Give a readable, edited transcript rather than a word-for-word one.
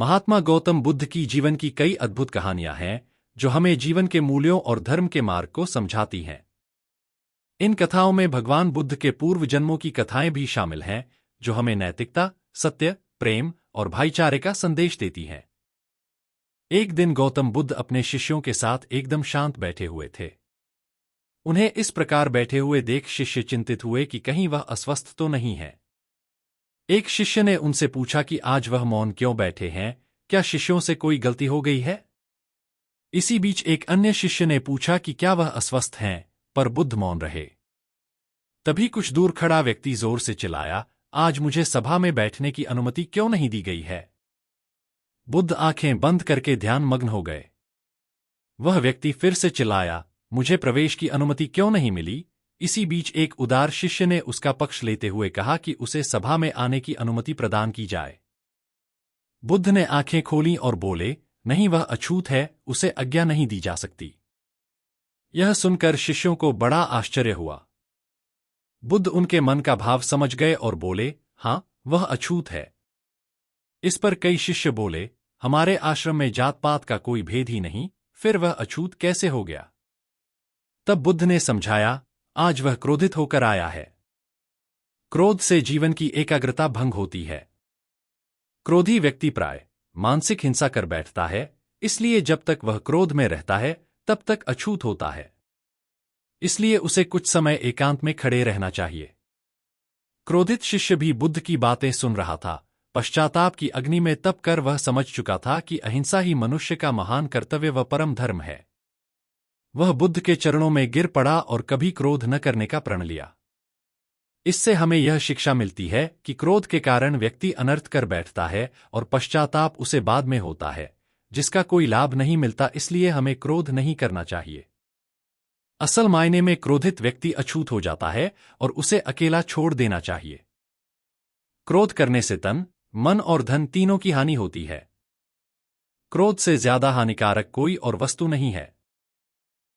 महात्मा गौतम बुद्ध की जीवन की कई अद्भुत कहानियां हैं जो हमें जीवन के मूल्यों और धर्म के मार्ग को समझाती हैं। इन कथाओं में भगवान बुद्ध के पूर्व जन्मों की कथाएं भी शामिल हैं जो हमें नैतिकता, सत्य, प्रेम और भाईचारे का संदेश देती हैं। एक दिन गौतम बुद्ध अपने शिष्यों के साथ एकदम शांत बैठे हुए थे। उन्हें इस प्रकार बैठे हुए देख शिष्य चिंतित हुए कि कहीं वह अस्वस्थ तो नहीं है। एक शिष्य ने उनसे पूछा कि आज वह मौन क्यों बैठे हैं, क्या शिष्यों से कोई गलती हो गई है? इसी बीच एक अन्य शिष्य ने पूछा कि क्या वह अस्वस्थ हैं, पर बुद्ध मौन रहे। तभी कुछ दूर खड़ा व्यक्ति जोर से चिल्लाया, आज मुझे सभा में बैठने की अनुमति क्यों नहीं दी गई है? बुद्ध आंखें बंद करके ध्यान मग्न हो गए। वह व्यक्ति फिर से चिल्लाया, मुझे प्रवेश की अनुमति क्यों नहीं मिली? इसी बीच एक उदार शिष्य ने उसका पक्ष लेते हुए कहा कि उसे सभा में आने की अनुमति प्रदान की जाए। बुद्ध ने आंखें खोलीं और बोले, नहीं, वह अछूत है, उसे आज्ञा नहीं दी जा सकती। यह सुनकर शिष्यों को बड़ा आश्चर्य हुआ। बुद्ध उनके मन का भाव समझ गए और बोले, हाँ, वह अछूत है। इस पर कई शिष्य बोले, हमारे आश्रम में जात पात का कोई भेद ही नहीं, फिर वह अछूत कैसे हो गया? तब बुद्ध ने समझाया, आज वह क्रोधित होकर आया है। क्रोध से जीवन की एकाग्रता भंग होती है। क्रोधी व्यक्ति प्राय मानसिक हिंसा कर बैठता है, इसलिए जब तक वह क्रोध में रहता है तब तक अछूत होता है। इसलिए उसे कुछ समय एकांत में खड़े रहना चाहिए। क्रोधित शिष्य भी बुद्ध की बातें सुन रहा था। पश्चाताप की अग्नि में तप कर वह समझ चुका था कि अहिंसा ही मनुष्य का महान कर्तव्य व परम धर्म है। वह बुद्ध के चरणों में गिर पड़ा और कभी क्रोध न करने का प्रण लिया। इससे हमें यह शिक्षा मिलती है कि क्रोध के कारण व्यक्ति अनर्थ कर बैठता है और पश्चाताप उसे बाद में होता है, जिसका कोई लाभ नहीं मिलता। इसलिए हमें क्रोध नहीं करना चाहिए। असल मायने में क्रोधित व्यक्ति अछूत हो जाता है और उसे अकेला छोड़ देना चाहिए। क्रोध करने से तन, मन और धन तीनों की हानि होती है। क्रोध से ज्यादा हानिकारक कोई और वस्तु नहीं है।